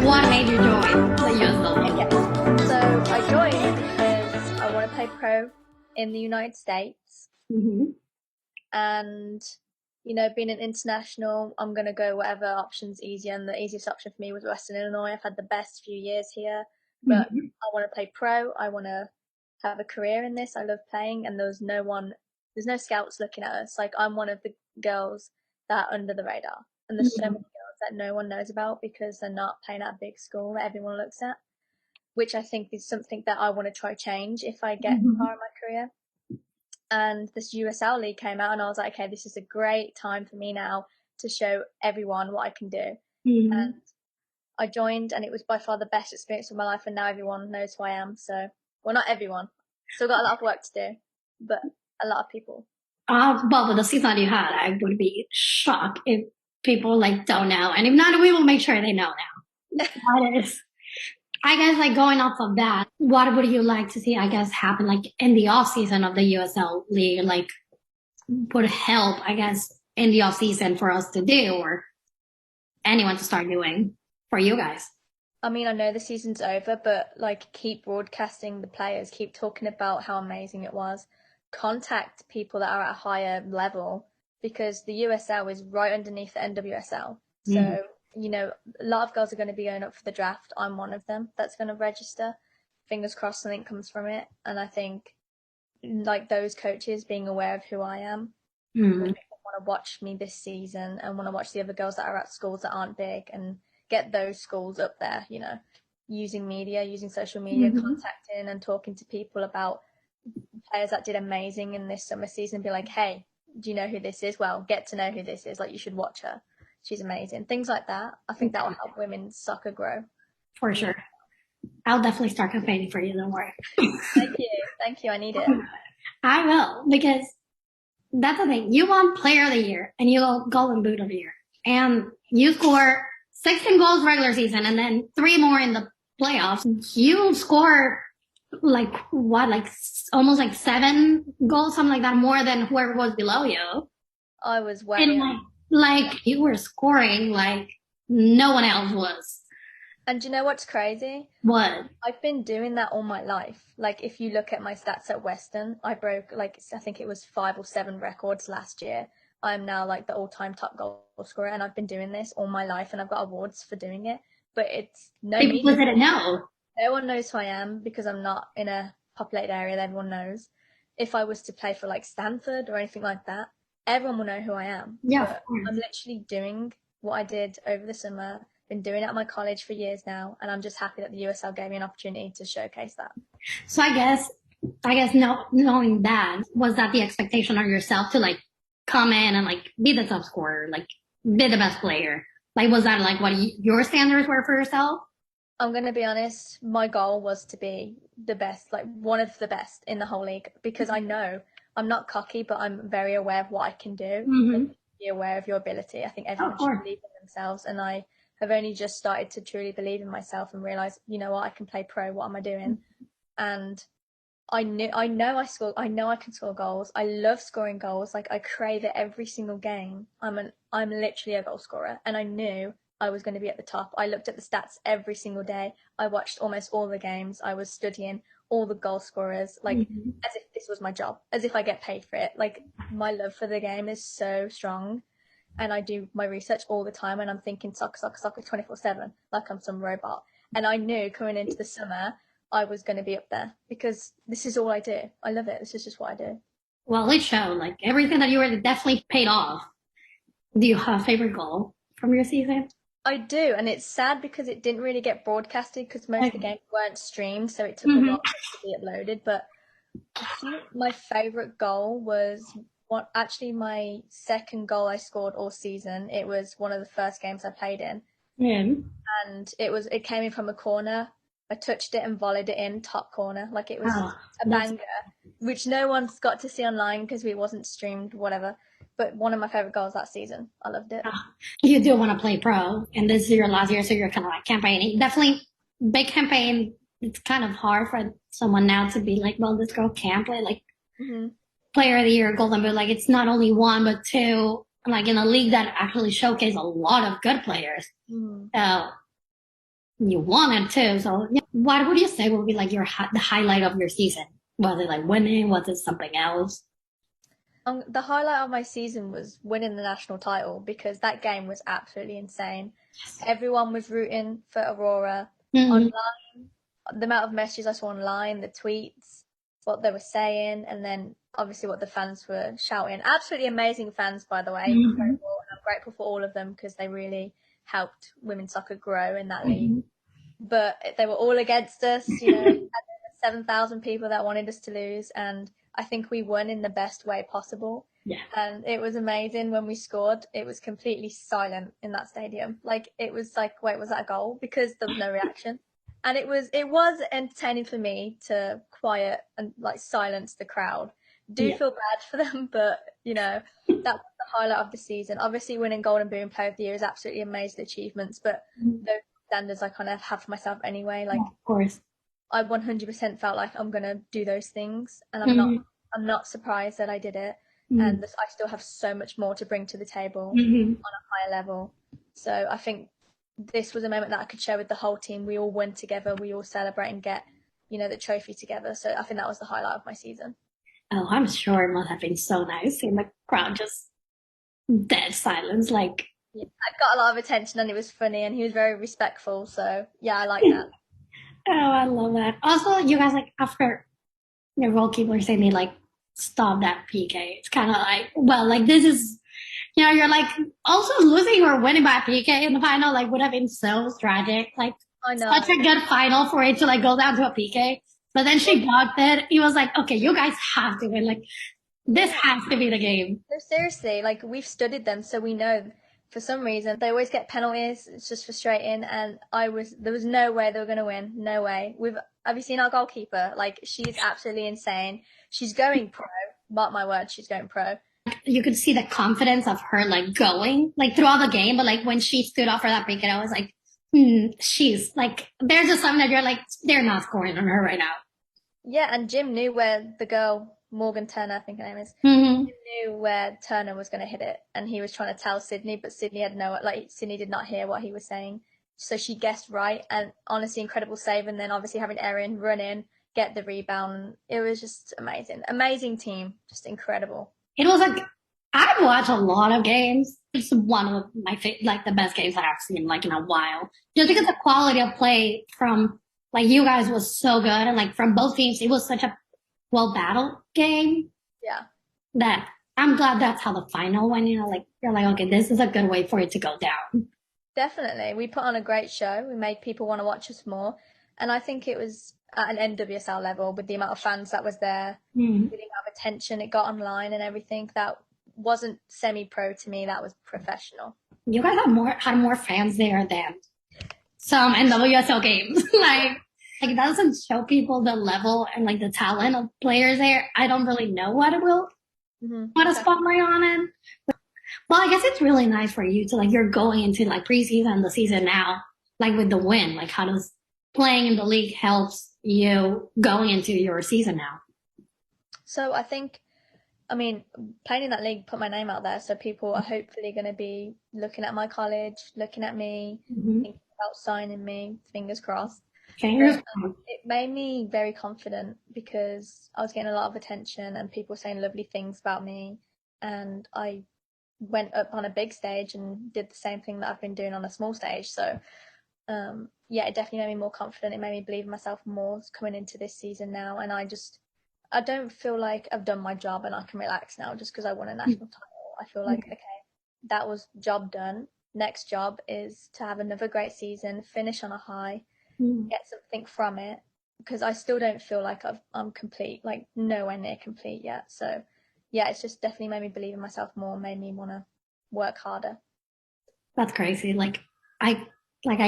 What made you join the USL League? Okay, so I joined because I want to play pro in the United States, Mm-hmm. and being an international, I'm gonna go whatever option's easier, and the easiest option for me was Western Illinois. I've had the best few years here, but Mm-hmm. I want to play pro. I want to have a career in this. I love playing, and there's no scouts looking at us. Like, I'm one of the girls that are under the radar, and there's so many Mm-hmm. girls that no one knows about because they're not playing at a big school that everyone looks at, which I think is something that I want to try change if I get Mm-hmm. far in my career. And this USL League came out, and I was like, okay, this is a great time for me now to show everyone what I can do. Mm-hmm. And I joined, and it was by far the best experience of my life, and now everyone knows who I am. So, well, not everyone. Still got a lot of work to do, but a lot of people. Well, with the season you had, I would be shocked if people like don't know, and if not, we will make sure they know now. That is, I guess, like going off of that, what would you like to see? I guess happen like in the off season of the USL League, like would help, I guess, in the off season for us to do, or anyone to start doing for you guys. I mean, I know the season's over, but like, keep broadcasting the players, keep talking about how amazing it was. Contact people that are at a higher level, because the USL is right underneath the NWSL. Mm-hmm. So, a lot of girls are going to be going up for the draft. I'm one of them that's going to register. Fingers crossed something comes from it. And I think, like, those coaches being aware of who I am Mm-hmm. will make them want to watch me this season and want to watch the other girls that are at schools that aren't big, and get those schools up there, using media, using social media, Mm-hmm. contacting and talking to people about players that did amazing in this summer season, and be like, hey, do you know who this is? Well, get to know who this is. Like, you should watch her. She's amazing. Things like that. I think that will help women's soccer grow. For sure. I'll definitely start campaigning for you, don't worry. Thank you. Thank you. I need it. I will, because that's the thing. You won Player of the Year and you go Golden Boot of the Year. And you score 16 goals regular season and then 3 more in the playoffs. You score like what, like almost like 7 goals, something like that, more than whoever was below you. I was way And like you were scoring like no one else was. And do you know what's crazy? What? I've been doing that all my life. Like, if you look at my stats at Western, I broke, like, I think it was 5 or 7 records last year. I'm now like the all-time top goal scorer, and I've been doing this all my life, and I've got awards for doing it. But it's no People media. didn't know. No one knows who I am because I'm not in a populated area that everyone knows. If I was to play for like Stanford or anything like that, everyone will know who I am. Yeah, But I'm literally doing what I did over the summer, been doing it at my college for years now, and I'm just happy that the USL gave me an opportunity to showcase that. So I guess knowing that, was that the expectation of yourself to like come in and like be the top scorer, like be the best player? Like, was that like what your standards were for yourself? I'm going to be honest, my goal was to be the best, like one of the best in the whole league, because I know I'm not cocky, but I'm very aware of what I can do. Mm-hmm. Like, be aware of your ability. I think everyone should believe in themselves, and I have only just started to truly believe in myself and realize, you know what, I can play pro. What am I doing? And I know I know I can score goals. I love scoring goals. Like, I crave it every single game. I'm literally a goal scorer, and I knew I was going to be at the top. I looked at the stats every single day. I watched almost all the games. I was studying all the goal scorers, like, as if this was my job, as if I get paid for it. Like, my love for the game is so strong, and I do my research all the time, and I'm thinking soccer, soccer, soccer 24/7, like I'm some robot. And I knew coming into the summer I was going to be up there because this is all I do. I love it. This is just what I do. Well, it showed like everything that you were definitely paid off. Do you have a favorite goal from your season? I do, and it's sad because it didn't really get broadcasted because most of the games weren't streamed, so it took a while for it to be uploaded. But I think my favorite goal was actually my second goal I scored all season. It was one of the first games I played in, and it came in from a corner. I touched it and volleyed it in top corner, like it was a banger, which no one's got to see online because it wasn't streamed, whatever. But one of my favorite goals that season. I loved it. You do want to play pro, and this is your last year, so you're kind of like campaigning. Definitely big campaign. It's kind of hard for someone now to be like, well, this girl can play like Player of the Year, Golden Boot. Like, it's not only 1 but 2. Like in a league that actually showcase a lot of good players. So You won it too. So yeah. What would you say would be like the highlight of your season? Was it like winning? Was it something else? The highlight of my season was winning the national title because that game was absolutely insane. Everyone was rooting for Aurora. Mm-hmm. Online, the amount of messages I saw online, the tweets, what they were saying, and then obviously what the fans were shouting. Absolutely amazing fans, by the way. Mm-hmm. Incredible. And I'm grateful for all of them because they really helped women's soccer grow in that league. Mm-hmm. But they were all against us, you know, 7,000 people that wanted us to lose, and I think we won in the best way possible. Yeah. And it was amazing when we scored. It was completely silent in that stadium. Like it was like, wait, was that a goal? Because there was no reaction. And it was entertaining for me to quiet and like silence the crowd. Do Yeah. feel bad for them, but you know, that was the highlight of the season. Obviously winning Golden Boot and Player of the Year is absolutely amazing achievements, but those standards I kind of have for myself anyway. Yeah, Like of course. I 100% felt like I'm gonna do those things, and Mm-hmm. I'm not surprised that I did it. Mm-hmm. And I still have so much more to bring to the table Mm-hmm. on a higher level. So I think this was a moment that I could share with the whole team. We all win together. We all celebrate and get, you know, the trophy together. So I think that was the highlight of my season. Oh, I'm sure it must have been so nice seeing the crowd just dead silence. Like, Yeah, I got a lot of attention, and it was funny, and he was very respectful. So yeah, I like that. oh, I love that. Also, you guys like after your goalkeeper saying they like stop that PK. It's kind of like, well, like this is, you're like also losing or winning by PK in the final. Like would have been so tragic. Like I such know. a good final for it to like go down to a PK. But then she blocked it. He was like, okay, you guys have to win. Like this Yeah. has to be the game. No, seriously, like we've studied them, so we know for some reason they always get penalties. It's just frustrating, and there was no way they were going to win. No way. Have you seen our goalkeeper? Like she's absolutely insane. She's going pro. Mark my words, she's going pro. You could see the confidence of her like going like throughout the game, but like when she stood off for that break, I was like, she's like, there's just something that you're like, they're not scoring on her right now. Yeah, and Jim knew where the girl Morgan Turner, I think her name is, Mm-hmm. knew where Turner was going to hit it, and he was trying to tell Sydney, but Sydney had no, like Sydney did not hear what he was saying, so she guessed right, and honestly, incredible save, and then obviously having Erin run in, get the rebound, it was just amazing, amazing team, just incredible. It was like I've watched a lot of games. It's one of like the best games that I've seen like in a while. Just because the quality of play from like you guys was so good, and like from both teams, it was such a well battled game Yeah, that I'm glad that's how the final went. Like you're like, okay, this is a good way for it to go down. definitely. We put on a great show. We made people want to watch us more, and I think it was at an NWSL level with the amount of fans that was there, Mm. with the amount of attention it got online and everything. That wasn't semi-pro to me. That was professional. You guys had more fans there than some NWSL games. Like it doesn't show people the level and like the talent of players there. I don't really know what it will put a Exactly. spotlight on it. Well, I guess it's really nice for you to like you're going into like preseason, the season now, like with the win. Like how does playing in the league helps you going into your season now? So I think, I mean, playing in that league put my name out there, so people are hopefully going to be looking at my college, looking at me, Mm-hmm. thinking about signing me. Fingers crossed. Fingers But crossed. it made me very confident because I was getting a lot of attention and people saying lovely things about me, and I went up on a big stage and did the same thing that I've been doing on a small stage. So yeah, it definitely made me more confident. It made me believe in myself more coming into this season now, and I don't feel like I've done my job and I can relax now just because I won a national title. I feel like, okay, that was job done. Next job is to have another great season, finish on a high, Mm. get something from it, because I still don't feel like I'm complete, like nowhere near complete yet. So yeah, it's just definitely made me believe in myself more, made me want to work harder. That's crazy. I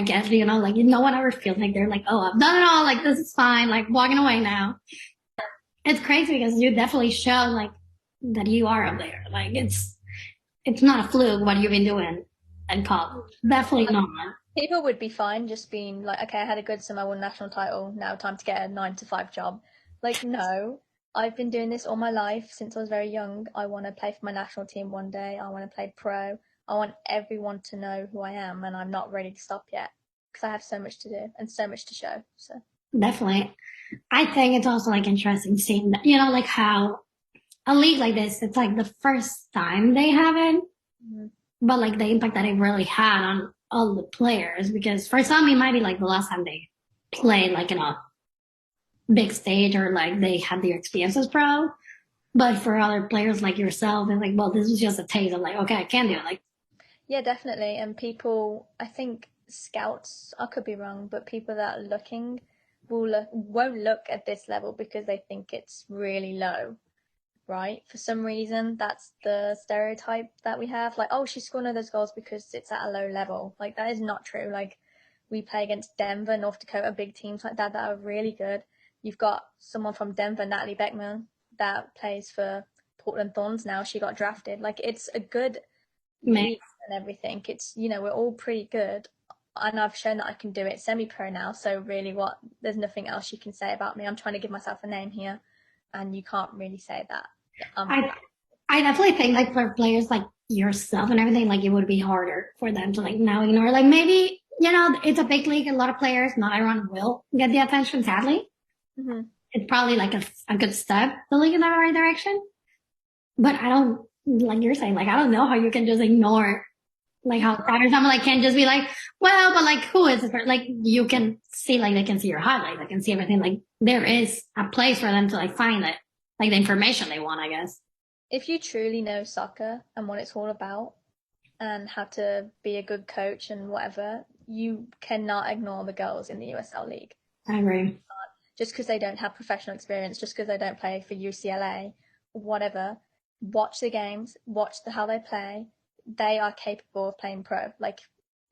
guess, like no one ever feels like they're like, oh, I've done it all, like this is fine, like walking away now. It's crazy because you definitely show like that you are up there. Like it's not a fluke what you've been doing in college. Definitely not. People would be fine just being like, okay, I had a good summer, I won a national title, now time to get a 9 to 5 job. Like, no, I've been doing this all my life since I was very young. I want to play for my national team one day. I want to play pro. I want everyone to know who I am, and I'm not ready to stop yet. because I have so much to do and so much to show. So Definitely. I think it's also like interesting seeing that, like how a league like this, it's like the first time they have it, but like the impact that it really had on all the players, because for some it might be like the last time they played like in a big stage or like they had their experience as pro. But for other players like yourself, it's like, well, this was just a taste of like, okay, I can do it. Like, yeah, definitely. And people, I think scouts, I could be wrong, but people that are looking won't look at this level because they think it's really low, right? For some reason, that's the stereotype that we have. Like, oh, she's scoring all those goals because it's at a low level. Like, that is not true. Like, we play against Denver, North Dakota, big teams like that are really good. You've got someone from Denver, Natalie Beckman, that plays for Portland Thorns now. She got drafted. Like, it's a good league and everything. It's, we're all pretty good. And I've shown that I can do it semi-pro now. So really there's nothing else you can say about me. I'm trying to give myself a name here. And you can't really say that. I definitely think like for players like yourself and everything, like it would be harder for them to like now ignore. Like maybe, it's a big league, a lot of players, not everyone will get the attention, sadly. Mm-hmm. It's probably like a good step, the league in the right direction. But I don't, like you're saying, like I don't know how you can just ignore like how crowders, I'm like, can't just be like, well, but like who is this? Like you can see, like they can see your highlights, they can see everything. Like there is a place for them to like find it, like the information they want, I guess. If you truly know soccer and what it's all about and how to be a good coach and whatever, you cannot ignore the girls in the USL League. I agree. Just because they don't have professional experience, just because they don't play for UCLA, whatever, watch the games, watch how they play. They are capable of playing pro. Like,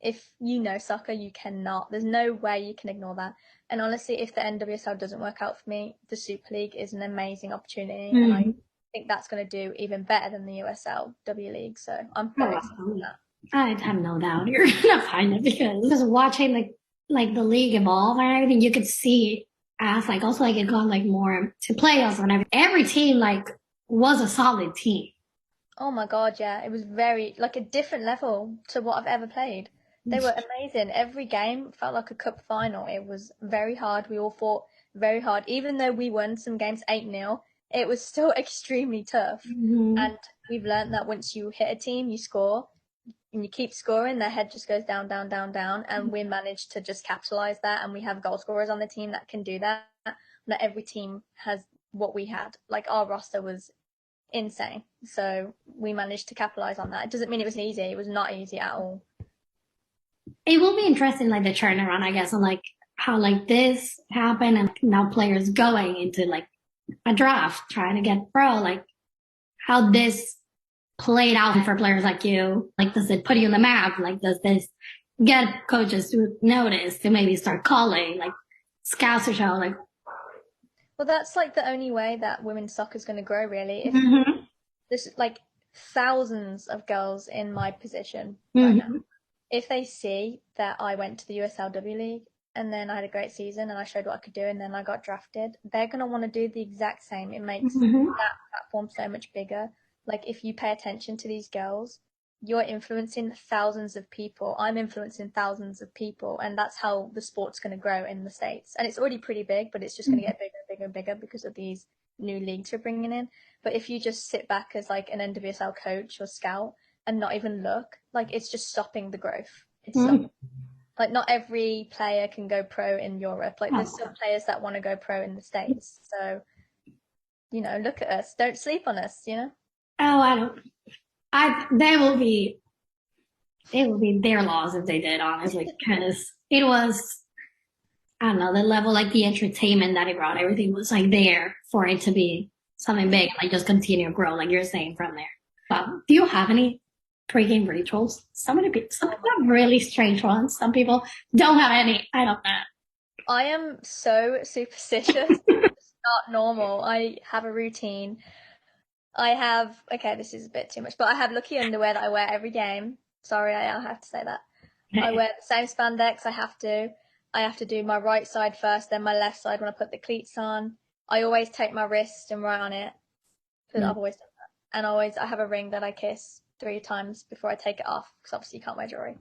if you know soccer, you cannot. There's no way you can ignore that. And honestly, if the NWSL doesn't work out for me, the Super League is an amazing opportunity, and I think that's going to do even better than the USL W League. So I'm very excited about that. I have no doubt you're gonna find it, because just watching like the league evolve and everything, you could see as like also like it got like more to playoffs and every team like was a solid team. Oh my god, yeah, it was very like a different level to what I've ever played. They were amazing. Every game felt like a cup final. It was very hard. We all fought very hard. Even though we won some games 8-0, it was still extremely tough. And we've learned that once you hit a team, you score, and you keep scoring, their head just goes down, down, down, down. And we managed to just capitalize that. And we have goal scorers on the team that can do that. Not every team has what we had. Like our roster was insane. So we managed to capitalize on that. It doesn't mean it was easy. It was not easy at all. It will be interesting, like the turnaround, I guess, and like how like this happened, and now players going into like a draft trying to get pro, like how this played out for players like you. Like, does it put you on the map? Like, does this get coaches to notice, to maybe start calling, like scouts or show, like? Well, that's like the only way that women's soccer is going to grow, really. If there's like thousands of girls in my position right now, if they see that I went to the USLW League and then I had a great season and I showed what I could do and then I got drafted, they're going to want to do the exact same. It makes that platform so much bigger. Like, if you pay attention to these girls, you're influencing thousands of people. I'm influencing thousands of people, and that's how the sport's going to grow in the States. And it's already pretty big, but it's just going to get bigger and bigger and bigger because of these new leagues we're bringing in. But if you just sit back as like an NWSL coach or scout and not even look, like, it's just stopping the growth. It's like, not every player can go pro in Europe. Like, there's some players that want to go pro in the States. So, look at us. Don't sleep on us, Oh, I don't. It will be their laws if they did, honestly, because it was, I don't know, the level, like the entertainment that it brought, everything was like there for it to be something big, like just continue to grow, like you're saying from there. But do you have any pre-game rituals? Some people have really strange ones. Some people don't have any. I don't know. I am so superstitious. It's not normal. I have a routine. Okay, this is a bit too much, but I have lucky underwear that I wear every game. Sorry, I have to say that. I wear the same spandex. I have to do my right side first, then my left side when I put the cleats on. I always take my wrist and write on it, because I've always done that. And I have a ring that I kiss 3 times before I take it off, because obviously you can't wear jewelry.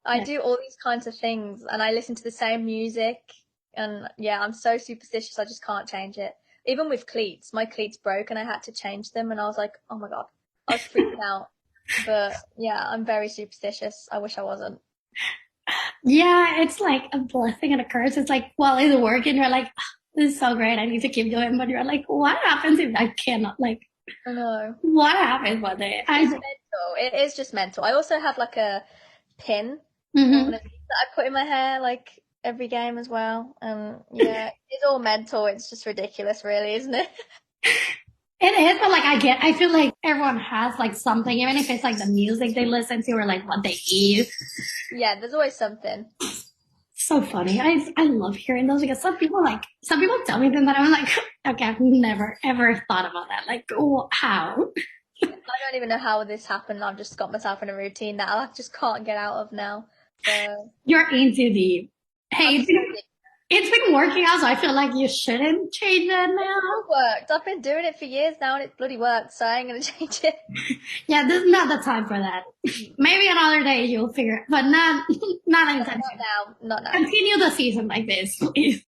I do all these kinds of things, and I listen to the same music, and yeah, I'm so superstitious. I just can't change it. Even with cleats, my cleats broke, and I had to change them, and I was like, oh my god, I was freaking out. But yeah, I'm very superstitious. I wish I wasn't. Yeah, it's like a blessing and a curse. It's like while it's working, you're like, "Ah, this is so great. I need to keep going." But you're like, what happens if I cannot? Like, I know. what happens one day? It's mental. It is just mental. I also have like a pin, Mhm. one of these that I put in my hair like every game as well. Yeah, it's all mental. It's just ridiculous, really, isn't it? It is, but like I feel like everyone has like something, even if it's like the music they listen to or like what they eat. Yeah, there's always something. So funny. I love hearing those because some people tell me them that I'm like, okay, I've never ever thought about that. Like, how? I don't even know how this happened. I've just got myself in a routine that I just can't get out of now. So You're into the hey, I'm so addicted. it's been working out, so I feel like you shouldn't change it now. It worked. I've been doing it for years now, and it bloody worked. So I ain't gonna change it. Yeah, this is not the time for that. Maybe another day you'll figure it, but not anytime Not soon. now. Not now. Continue the season like this, please.